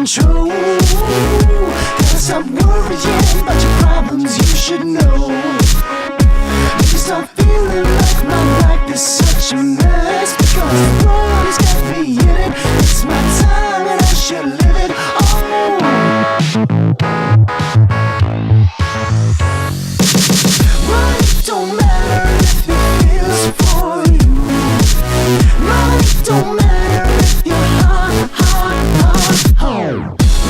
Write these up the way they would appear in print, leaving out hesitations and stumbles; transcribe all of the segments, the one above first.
control. Gotta stop worrying about your problems, you should know. You start feeling like my life is such a mess, because the world has got me in it. It's my time and I should live it. Oh, money don't matter if it feels for you. Money don't matter if you're hard.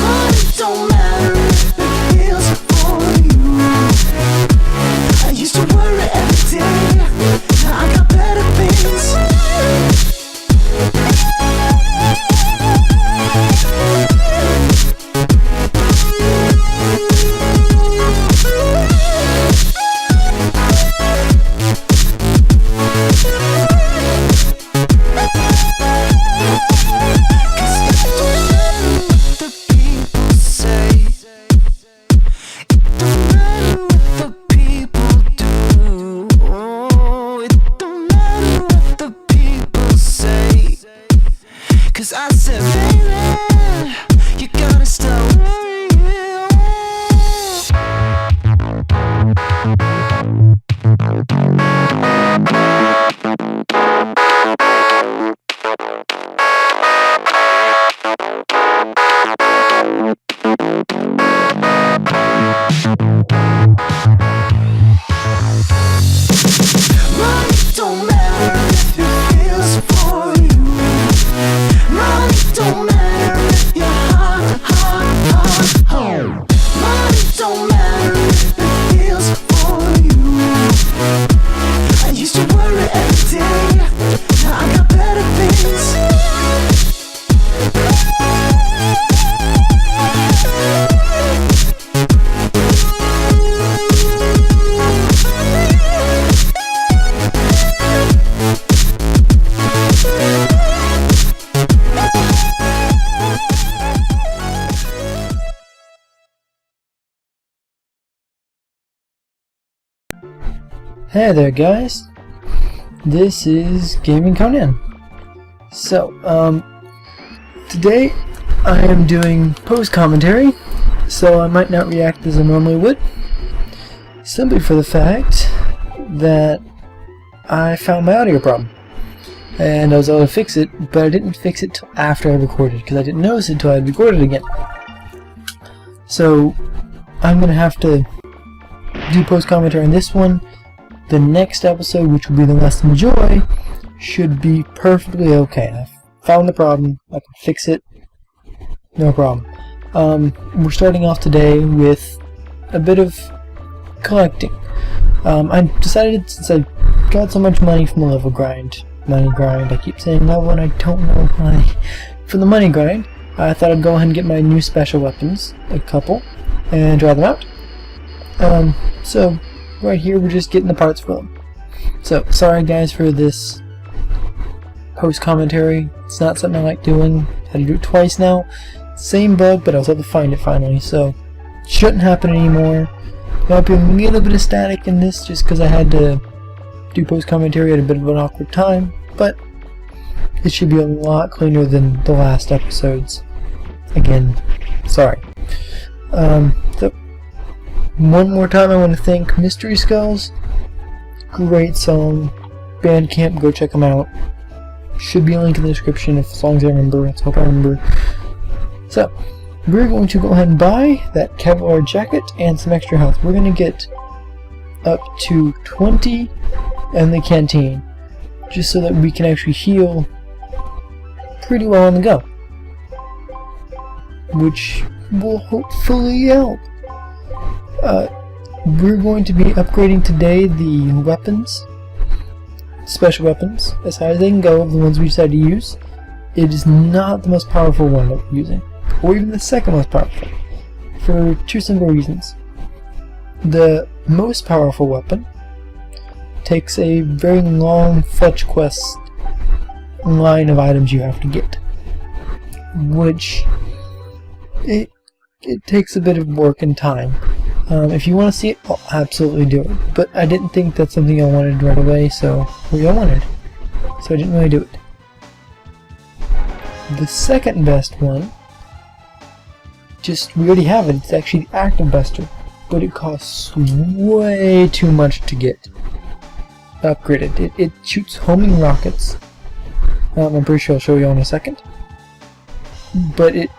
Money don't matter if it feels for you. I used to worry every day, now I got better things. Cause I said, baby, you gotta stop worrying. Money don't matter if it feels for you. Money don't matter if you're hard. Money don't matter if it feels for you. I used to worry every day, now I got better things. Hey there guys, this is Gaming Conan. So, today I am doing post commentary, so I might not react as I normally would, simply for the fact that I found my audio problem, and I was able to fix it, but I didn't fix it till after I recorded, because I didn't notice it until I had recorded again. So, I'm going to have to do post commentary on this one. The next episode, which will be the Lesson Joy, should be perfectly okay. I found the problem, I can fix it, no problem. We're starting off today with a bit of collecting. I decided, since I got so much money from the level grind, I keep saying level and I don't know why, from the money grind, I thought I'd go ahead and get my new special weapons, a couple, and try them out. So right here we're just getting the parts for them. So sorry guys for this post commentary, it's not something I like doing. Had to do it twice now, same bug, but I was able to find it finally, so it shouldn't happen anymore. There might be a little bit of static in this just because I had to do post commentary at a bit of an awkward time, but it should be a lot cleaner than the last episodes. Again, sorry. So one more time I want to thank Mystery Skulls. Great song. Bandcamp, go check them out. Should be a link in the description as long as I remember. Let's hope I remember. So, we're going to go ahead and buy that Kevlar jacket and some extra health. We're going to get up to 20 in the canteen, just so that we can actually heal pretty well on the go, which will hopefully help. We're going to be upgrading today the weapons, special weapons, as high as they can go, the ones we decide to use. It is not the most powerful one that we're using, or even the second most powerful, for two simple reasons. The most powerful weapon takes a very long fetch quest line of items you have to get, which it takes a bit of work and time. If you want to see it, I'll absolutely do it. But I didn't think that's something I wanted right away, so I wanted. So I didn't really do it. The second best one we already have it. It's actually the Active Buster, but it costs way too much to get upgraded. It shoots homing rockets. I'm pretty sure I'll show you in a second. But it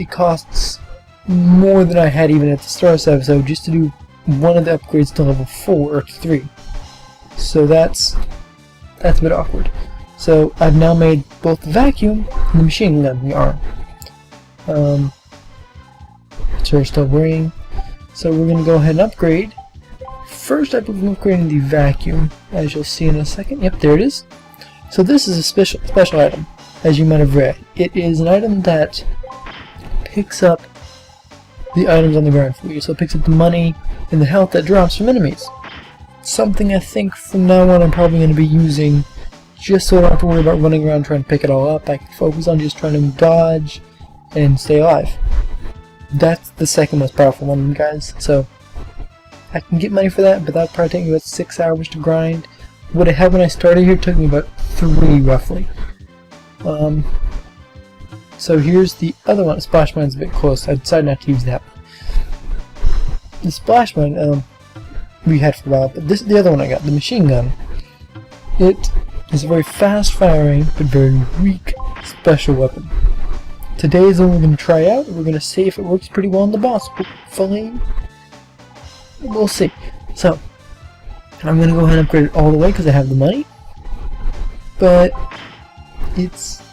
costs more than I had even at the start of this episode just to do one of the upgrades to level 4 or 3. So that's a bit awkward. So I've now made both the vacuum and the machine gun, the arm. So we're still wearing. So we're going to go ahead and upgrade. First I believe I'm upgrading the vacuum, as you'll see in a second. Yep, there it is. So this is a special item, as you might have read. It is an item that picks up the items on the ground for you. So it picks up the money and the health that drops from enemies. Something I think from now on I'm probably going to be using just so I don't have to worry about running around trying to pick it all up. I can focus on just trying to dodge and stay alive. That's the second most powerful one, guys. So I can get money for that, but that'll probably take me about 6 hours to grind. What I had when I started here took me about 3 roughly. So here's the other one. Splash Mine's a bit close. I decided not to use that one. The Splash Mine we had for a while, but this is the other one I got, the machine gun. It is a very fast firing but very weak special weapon. Today is what we're going to try out. We're going to see if it works pretty well on the boss. Hopefully, we'll see. So I'm going to go ahead and upgrade it all the way because I have the money. But it's,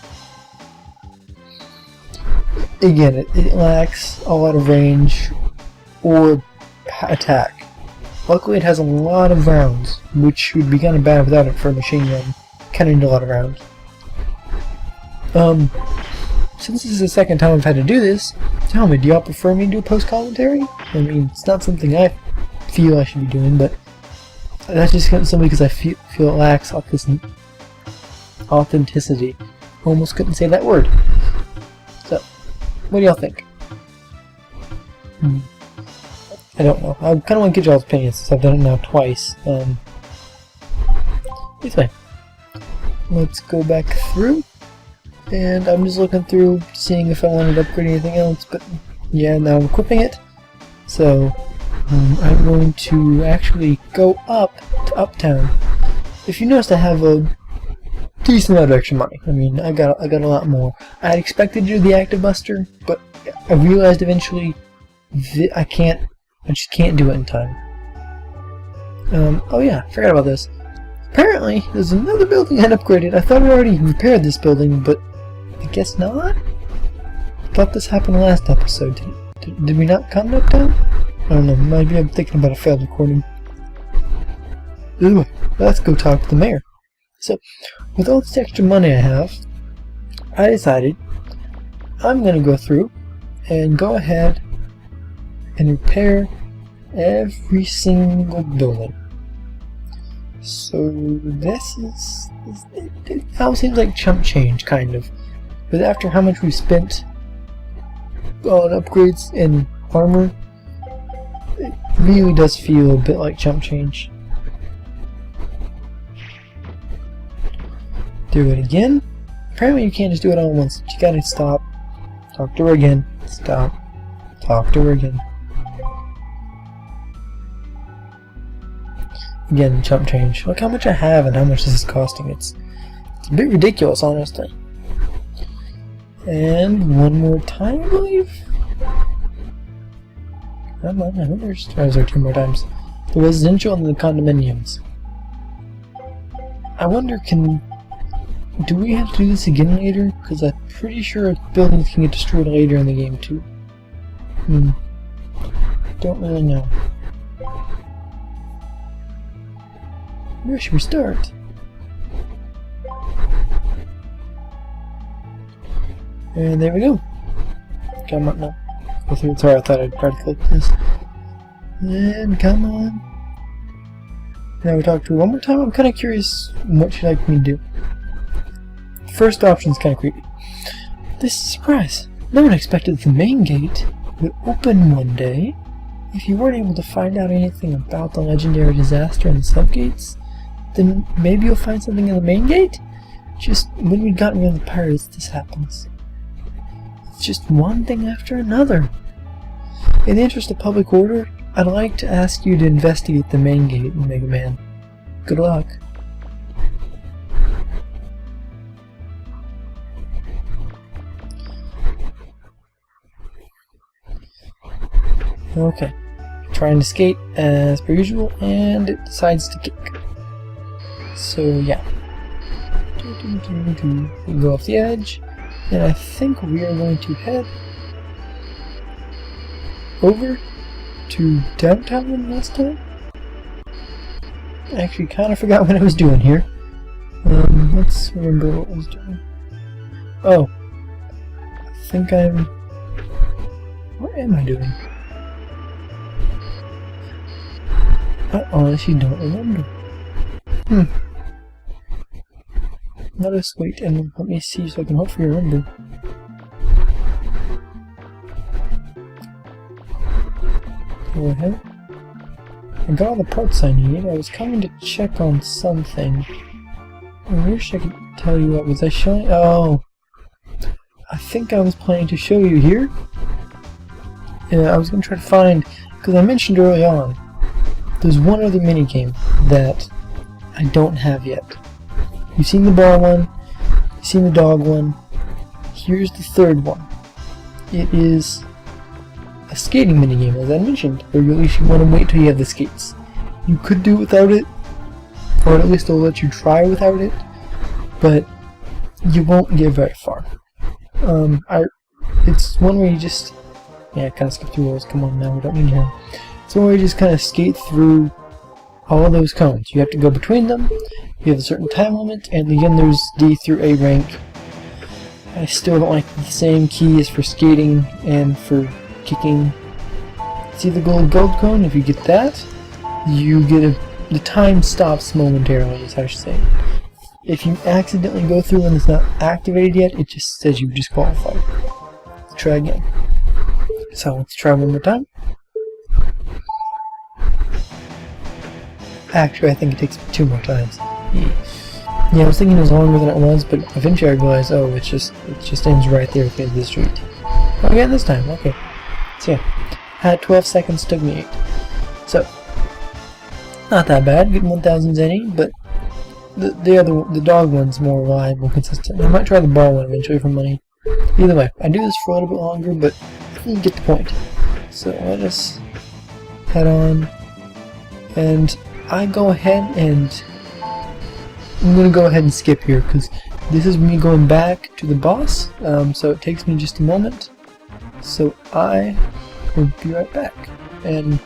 again, it lacks a lot of range or attack. Luckily it has a lot of rounds, which would be kind of bad without it for a machine gun. Kind of need a lot of rounds. Since this is the second time I've had to do this, tell me, do y'all prefer me to do post-commentary? I mean, it's not something I feel I should be doing, but that's just simply because I feel it lacks authenticity. Almost couldn't say that word. So, what do y'all think? I don't know. I kind of want to get y'all's opinions since I've done it now twice. Anyway, let's go back through. And I'm just looking through, seeing if I wanted to upgrade anything else, but yeah, now I'm equipping it. So, I'm going to actually go up to Uptown. If you noticed, I have a decent amount of extra money. I mean, I got a lot more. I had expected to do the Active Buster, but I realized eventually that I just can't do it in time. Oh yeah, forgot about this. Apparently, there's another building I had upgraded. I thought I already repaired this building, but I guess not? I thought this happened last episode. Did we not come Uptown? I don't know, maybe I'm thinking about a failed recording. Anyway, let's go talk to the mayor. So, with all this extra money I have, I decided I'm going to go through and go ahead and repair every single building. So this it now seems like chump change, kind of. But after how much we've spent on upgrades and armor, it really does feel a bit like chump change. Do it again. Apparently you can't just do it all at once. You gotta stop. Talk to her again. Stop. Talk to her again. Again, chump change. Look how much I have and how much this is costing. It's a bit ridiculous, honestly. And one more time, I believe. Come on, I hope there's 2 more times. The residential and the condominiums. I wonder, do we have to do this again later? Because I'm pretty sure buildings can get destroyed later in the game too. Don't really know. Where should we start? And there we go. Come on, no. Go through. Sorry, I thought I'd try to click this. And come on. Now we talk to her one more time. I'm kind of curious what she'd like me to do. First option is kind of creepy. This is a surprise. No one expected the main gate would open one day. If you weren't able to find out anything about the legendary disaster in the subgates, then maybe you'll find something in the main gate? Just when we'd gotten rid of the pirates, this happens. It's just one thing after another. In the interest of public order, I'd like to ask you to investigate the main gate, MegaMan. Good luck. Okay. Trying to skate as per usual, and it decides to kick. So, yeah. We go off the edge, and I think we are going to head over to downtown last time. I actually kind of forgot what I was doing here. Let's remember what I was doing. Oh, I think I'm... What am I doing? I honestly don't remember. Let us wait and let me see so I can hopefully remember. Go ahead. I got all the parts I need. I was coming to check on something. I wish I could tell you what was I showing. Oh, I think I was planning to show you here. Yeah, I was going to try to find, because I mentioned early on, there's one other minigame that I don't have yet. You've seen the ball one, you've seen the dog one. Here's the third one. It is a skating minigame, as I mentioned, where you at least want to wait till you have the skates. You could do without it, or at least they'll let you try without it, but you won't get very far. It's one where you just, yeah, kind of skip through those. Come on now, we don't need him. It's one where you just kind of skate through all of those cones. You have to go between them. You have a certain time limit, and again, there's D through A rank. I still don't like the same keys for skating and for kicking. See the gold cone? If you get that, you get the time stops momentarily, is how I should say. If you accidentally go through and it's not activated yet, it just says you disqualified. Try again. So let's try one more time. Actually, I think it takes 2 more times. Yeah, I was thinking it was longer than it was, but eventually I realized, oh, it just ends right there at the end of the street. Again this time, okay. So yeah, had 12 seconds, took me 8. So, not that bad, getting 1000 zenny, but the dog one's more reliable, consistent. I might try the ball one eventually for money. Either way, I do this for a little bit longer, but you get the point. So let us head on, and I go ahead and I'm going to go ahead and skip here because this is me going back to the boss, so it takes me just a moment. So I will be right back, and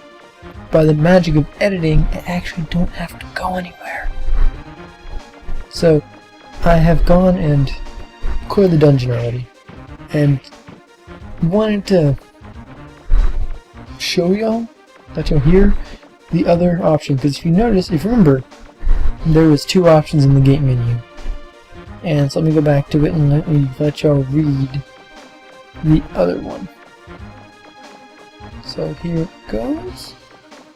by the magic of editing, I actually don't have to go anywhere. So I have gone and cleared the dungeon already, and wanted to show y'all that you'll hear the other option, because if you notice, if you remember, there was 2 options in the gate menu, and so let me go back to it and let y'all read the other one. So here it goes.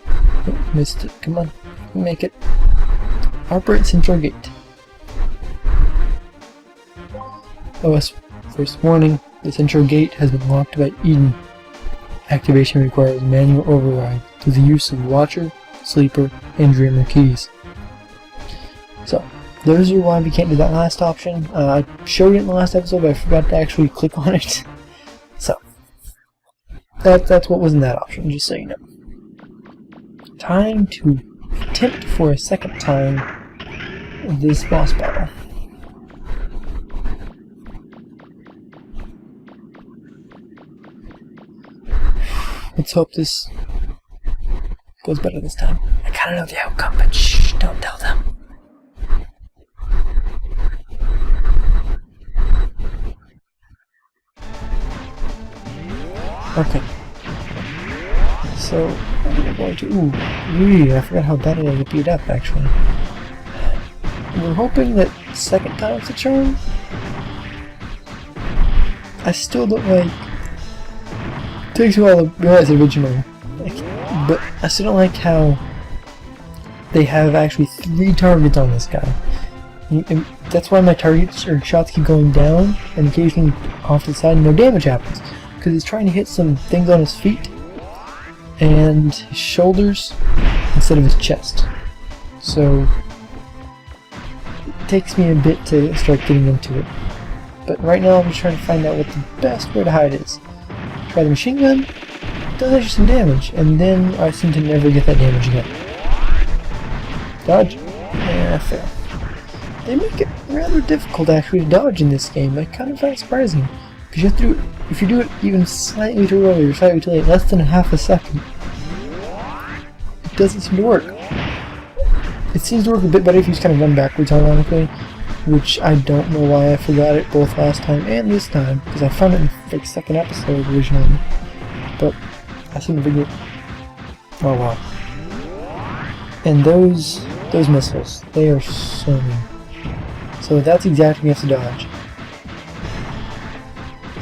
Oh, missed it. Come on, make it. Operate central gate. OS first warning: the central gate has been locked by Eden. Activation requires manual override through the use of Watcher, Sleeper, and Dreamer keys. So, those are why we can't do that last option. I showed it in the last episode, but I forgot to actually click on it. So, that's what was in that option, just so you know. Time to attempt for a second time this boss battle. Let's hope this goes better this time. I kinda know the outcome, but shh, don't tell them. Okay. So, I'm going to... Ooh, I forgot how bad I get beat up, actually. We're hoping that second time's the charm. I still don't like... It takes a while to realize the original, but I still don't like how they have actually 3 targets on this guy. And that's why my targets or shots keep going down and occasionally off to the side and no damage happens. Because he's trying to hit some things on his feet, and his shoulders instead of his chest. So it takes me a bit to start getting into it. But right now I'm just trying to find out what the best way to hide is. Try the machine gun, does actually some damage, and then I seem to never get that damage again. Dodge? Yeah, fail. They make it rather difficult actually to dodge in this game. I kind of found it surprising. Because you have to do it, if you do it even slightly too early or slightly too late, less than half a second, it doesn't seem to work. It seems to work a bit better if you just kind of run backwards, ironically, which I don't know why I forgot it both last time and this time, because I found it in the like, second episode originally, but I seem to forget. Oh wow. And those missiles, they are so mean. So that's exactly what you have to dodge.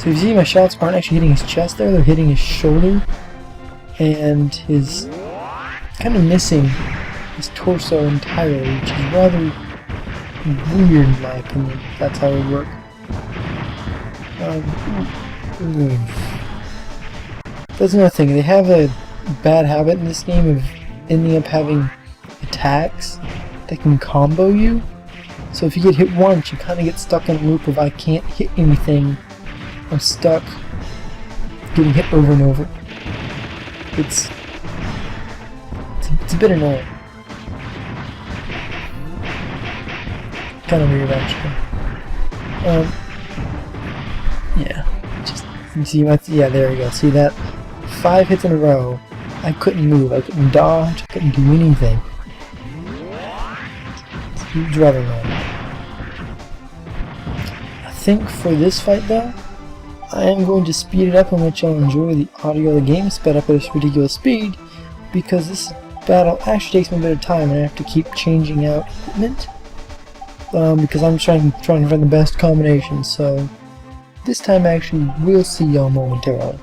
So you see my shots aren't actually hitting his chest there, they're hitting his shoulder, and his kind of missing his torso entirely, which is rather weird in my opinion. That's how it would work. That's another thing, they have a bad habit in this game of ending up having attacks that can combo you. So if you get hit once, you kind of get stuck in a loop of I can't hit anything. I'm stuck getting hit over and over. It's a bit annoying. Kind of weird actually. Yeah. Just you see yeah, there we go. See that? 5 hits in a row. I couldn't move. I couldn't dodge. I couldn't do anything. It's rather annoying. I think for this fight though, I am going to speed it up and let y'all enjoy the audio of the game sped up at a ridiculous speed, because this battle actually takes me a bit of time and I have to keep changing out equipment, because I'm trying to find the best combination. So this time actually we'll see y'all momentarily.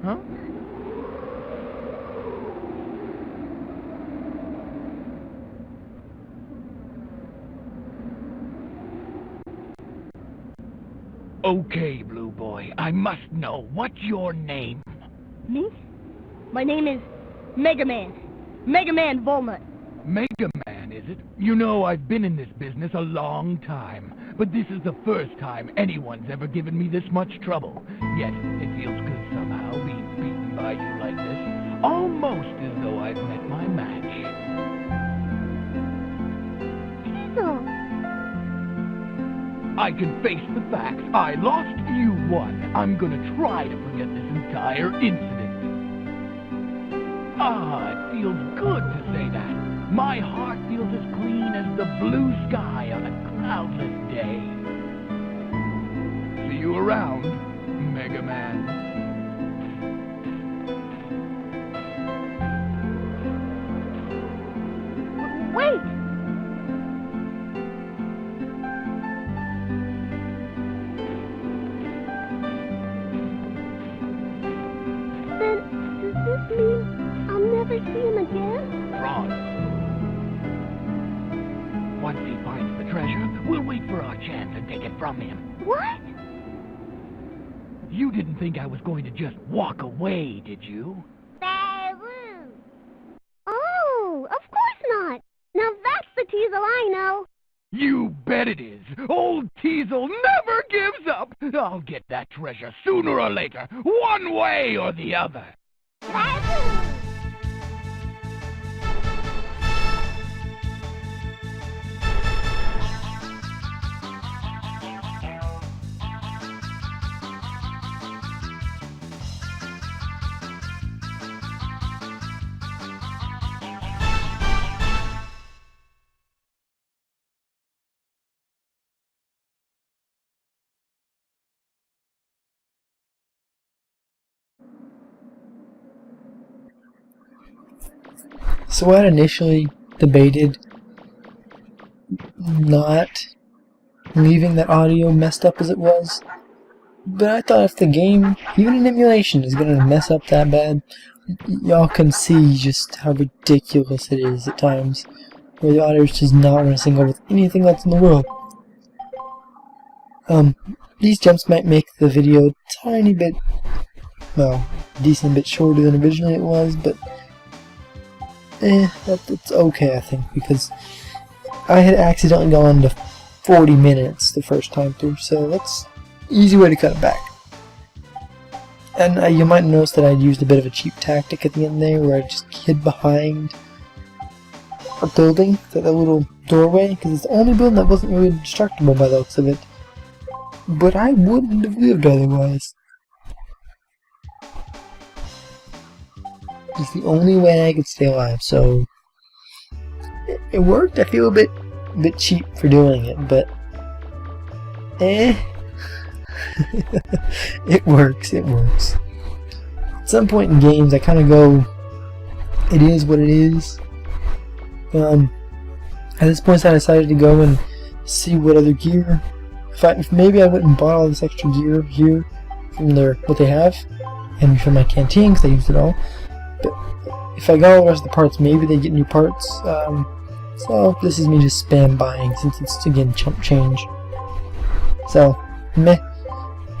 Huh? Okay, Blue Boy, I must know. What's your name? Me? My name is MegaMan. MegaMan Volnut. MegaMan, is it? You know, I've been in this business a long time, but this is the first time anyone's ever given me this much trouble. Yet, it feels good somehow being beaten by you like this. Almost as though I've met my match. Teasel. I can face the facts. I lost, you won. I'm gonna try to forget this entire incident. Ah, it feels good to say that. My heart feels as clean as the blue sky on a cloudless day. See you around, Mega Man. Wait! Then, does this mean I'll never see him again? Ron. Once he finds the treasure, we'll wait for our chance and take it from him. What? You didn't think I was going to just walk away, did you? Boo! Oh, of course not. Now that's the Teasel I know. You bet it is. Old Teasel never gives up. I'll get that treasure sooner or later, one way or the other. Boo! So I had initially debated not leaving that audio messed up as it was, but I thought if the game, even in emulation, is gonna mess up that bad, y'all can see just how ridiculous it is at times, where the audio is just not gonna sync up with anything else in the world. These jumps might make the video a tiny bit, well, decent bit shorter than originally it was, but it's okay, I think, because I had accidentally gone to 40 minutes the first time through, so that's an easy way to cut it back. And you might notice that I used a bit of a cheap tactic at the end there, where I just hid behind a building, that little doorway, because it's the only building that wasn't really destructible by the looks of it. But I wouldn't have lived otherwise. It's the only way I could stay alive, so it worked. I feel a bit cheap for doing it, but it works. At some point in games, I kind of go, it is what it is. At this point, I decided to go and see what other gear. If maybe I went and bought all this extra gear here from what they have, and from my canteen because I used it all. But if I got all the rest of the parts, maybe they get new parts. So this is me just spam buying since it's again chump change. So meh.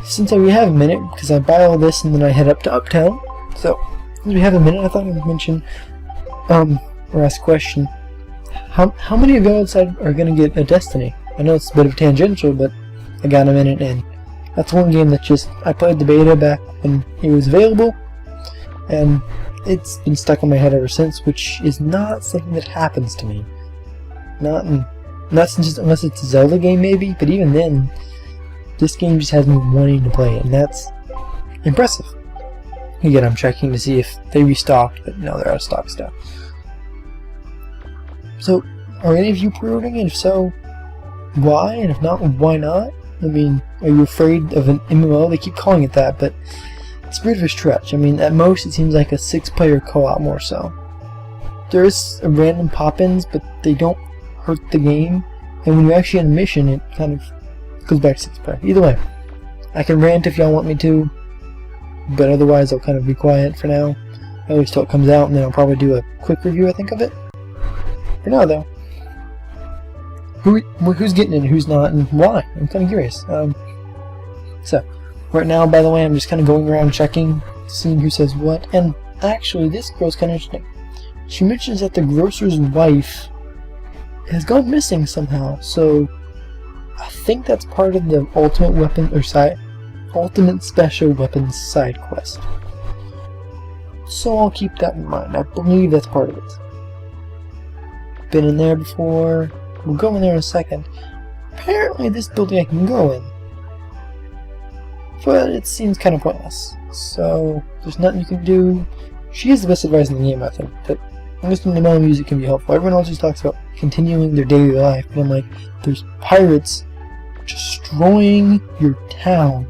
Since we have a minute, because I buy all this and then I head up to Uptown. So since we have a minute, I thought I would mention or ask a question. How many of y'all are gonna get a Destiny? I know it's a bit of tangential, but I got a minute in. That's one game that I played the beta back when it was available, and it's been stuck in my head ever since, which is not something that happens to me. Not just unless it's a Zelda game maybe, but even then, this game just has me wanting to play it, and that's impressive. Again, I'm checking to see if they restocked, but no, they're out of stock stuff. So, are any of you pre-ordering it? If so, why? And if not, why not? I mean, are you afraid of an MMO? They keep calling it that, but it's a bit of a stretch. I mean, at most it seems like a 6-player co-op more so. There's random pop-ins, but they don't hurt the game. And when you're actually in a mission, it kind of goes back to 6-player. Either way, I can rant if y'all want me to, but otherwise I'll kind of be quiet for now. At least till it comes out, and then I'll probably do a quick review, I think, of it. For now, though. Who's getting it and who's not, and why? I'm kind of curious. So, right now, by the way, I'm just kind of going around checking, seeing who says what, and actually, this girl's kind of interesting. She mentions that the grocer's wife has gone missing somehow, so I think that's part of the ultimate special weapons side quest. So I'll keep that in mind. I believe that's part of it. Been in there before. We'll go in there in a second. Apparently this building I can go in. But it seems kind of pointless. So there's nothing you can do. She has the best advice in the game, I think. That listening to metal music can be helpful. Everyone else just talks about continuing their daily life. But I'm like, there's pirates destroying your town.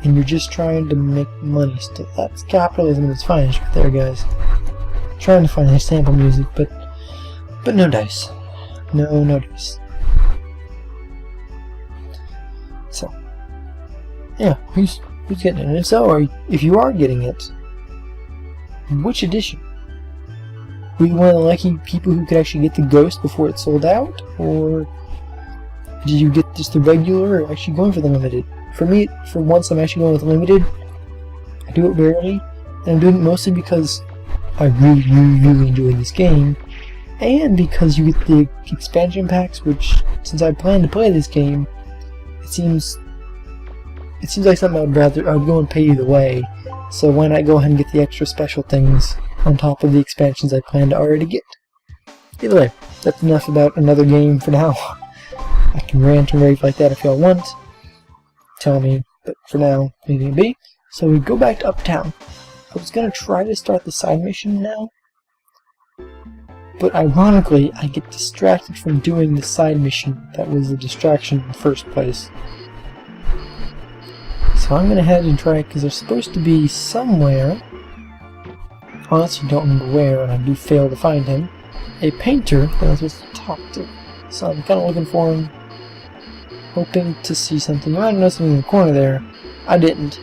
And you're just trying to make money still. That's capitalism at its finest right there, guys. Trying to find a sample music, but no dice. No dice. So, yeah, who's getting it? And if so, or if you are getting it, which edition? Were you one of the lucky people who could actually get the Ghost before it sold out? Or did you get just the regular, or actually going for the limited? For me, for once, I'm actually going with limited. I do it rarely, and I'm doing it mostly because I really enjoy this game, and because you get the expansion packs, which, since I plan to play this game, it seems like something I would go and pay either way. So why not go ahead and get the extra special things on top of the expansions I plan to already get? Either way, that's enough about another game for now. I can rant and rave like that if y'all want. Tell me, but for now, leave it be. So we go back to Uptown. I was gonna try to start the side mission now, but ironically, I get distracted from doing the side mission that was a distraction in the first place. So I'm gonna head and try it, because they're supposed to be somewhere. Honestly, don't remember where, and I do fail to find him. A painter that I'm supposed to talk to. So I'm kind of looking for him, hoping to see something. I might notice something in the corner there. I didn't.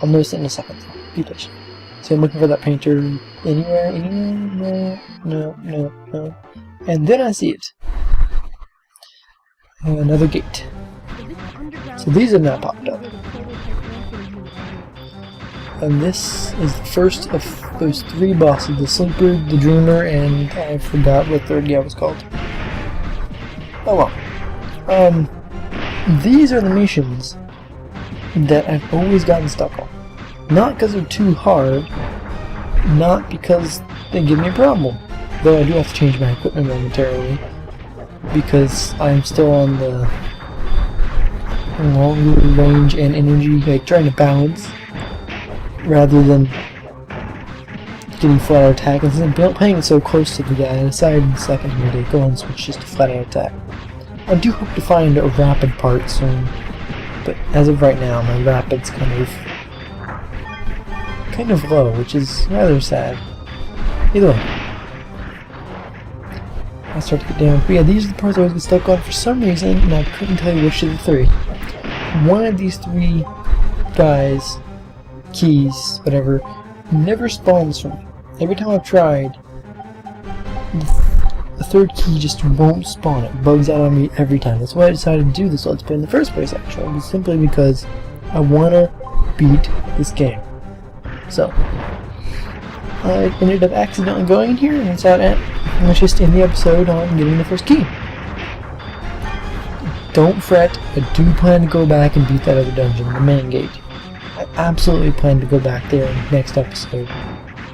I'll notice it in a second. Be patient. So I'm looking for that painter anywhere? No. And then I see it. Another gate. So these have not popped up. And this is the first of those three bosses. The Sleeper, the Dreamer, and I forgot what third guy was called. Oh well. These are the missions that I've always gotten stuck on. Not because they're too hard, not because they give me a problem. Though I do have to change my equipment momentarily, because I'm still on the longer range and energy, like trying to balance, rather than getting flat out attack. And since I'm playing it so close to the guy, I decided in a second here to go and switch just to flat out attack. I do hope to find a rapid part soon, but as of right now, my rapid's kind of low, which is rather sad. Either way, I start to get down. But yeah, these are the parts I always get stuck on for some reason, and I couldn't tell you which of the three. One of these three guys, keys, whatever, never spawns for me. Every time I've tried, the third key just won't spawn. It bugs out on me every time. That's why I decided to do this Let's Play in the first place, actually. It was simply because I want to beat this game. So, I ended up accidentally going in here, and that's how let's just end the episode on getting the first key. Don't fret, I do plan to go back and beat that other dungeon, the main gate. I absolutely plan to go back there in the next episode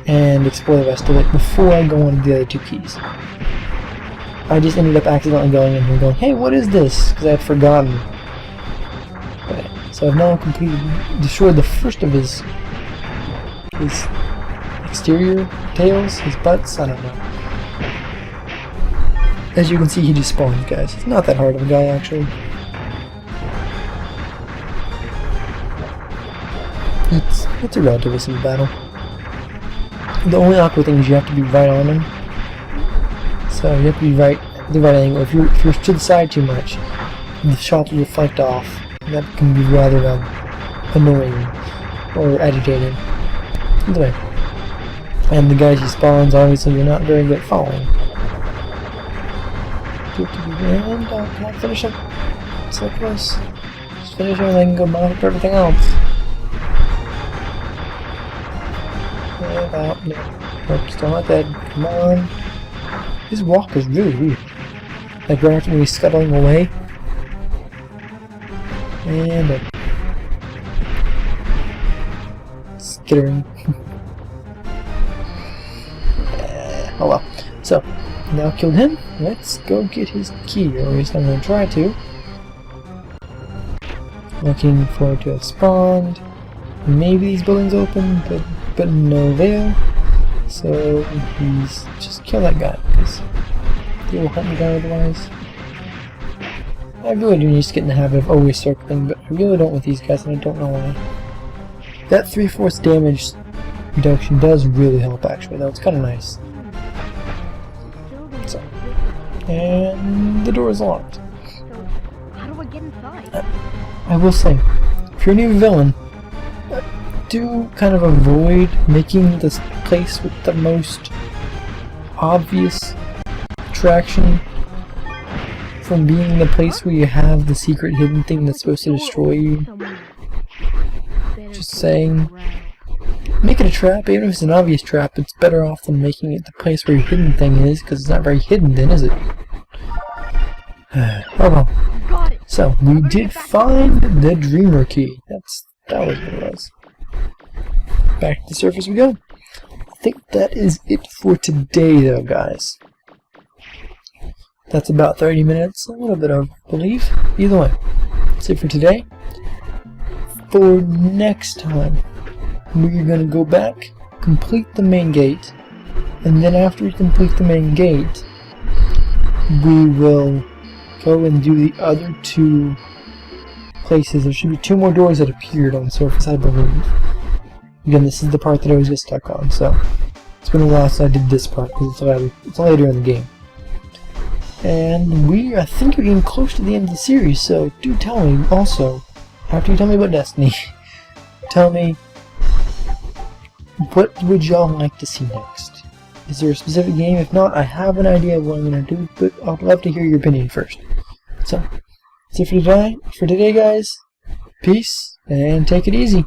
and explore the rest of it before I go on to the other two keys. I just ended up accidentally going in here going, hey, what is this? Because I had forgotten. Okay, so I've now destroyed the first of his exterior tails, his butts, I don't know. As you can see, he just spawned, guys. It's not that hard of a guy, actually. It's a relatively simple battle. The only awkward thing is you have to be right on him. So you have to be right at the right angle. If you're to the side too much, the shots will deflect off. And that can be rather annoying or agitating. Either way. And the guys he spawns, obviously, you're not very good at following. And can I finish him? So close. just finish it and then go mine for everything else. Nope, still not dead. Come on. His walk is really weird. Like right after he's scuttling away. And skittering. Oh well. So, now killed him. Let's go get his key, or at least I'm going to try to. Looking for it to have spawned. Maybe these buildings open, but no avail. So he's just kill that guy, because he will hunt me down otherwise. I really do need to get in the habit of always circling, but I really don't with these guys, and I don't know why. That 3/4 damage reduction does really help, actually, though. It's kind of nice. So, and the door is locked. So, how do I get inside? I will say, if you're a new villain, do kind of avoid making this place with the most obvious attraction from being the place where you have the secret hidden thing that's supposed to destroy you. Just saying, make it a trap. Even if it's an obvious trap, it's better off than making it the place where your hidden thing is, because it's not very hidden then, is it? Oh well. So, we did find the Dreamer Key. That was what it was. Back to the surface we go. I think that is it for today, though, guys. That's about 30 minutes, a little bit of belief. Either way, that's it for today. For next time, we're going to go back, complete the main gate, and then after we complete the main gate, we will go and do the other two places. There should be 2 more doors that appeared on the surface, I believe. Again, this is the part that I always get stuck on, so it's been a while since I did this part because it's later in the game. And I think we're getting close to the end of the series, so do tell me also, after you tell me about Destiny, tell me, what would y'all like to see next? Is there a specific game? If not, I have an idea of what I'm going to do, but I'd love to hear your opinion first. So, that's it for today, guys. Peace, and take it easy.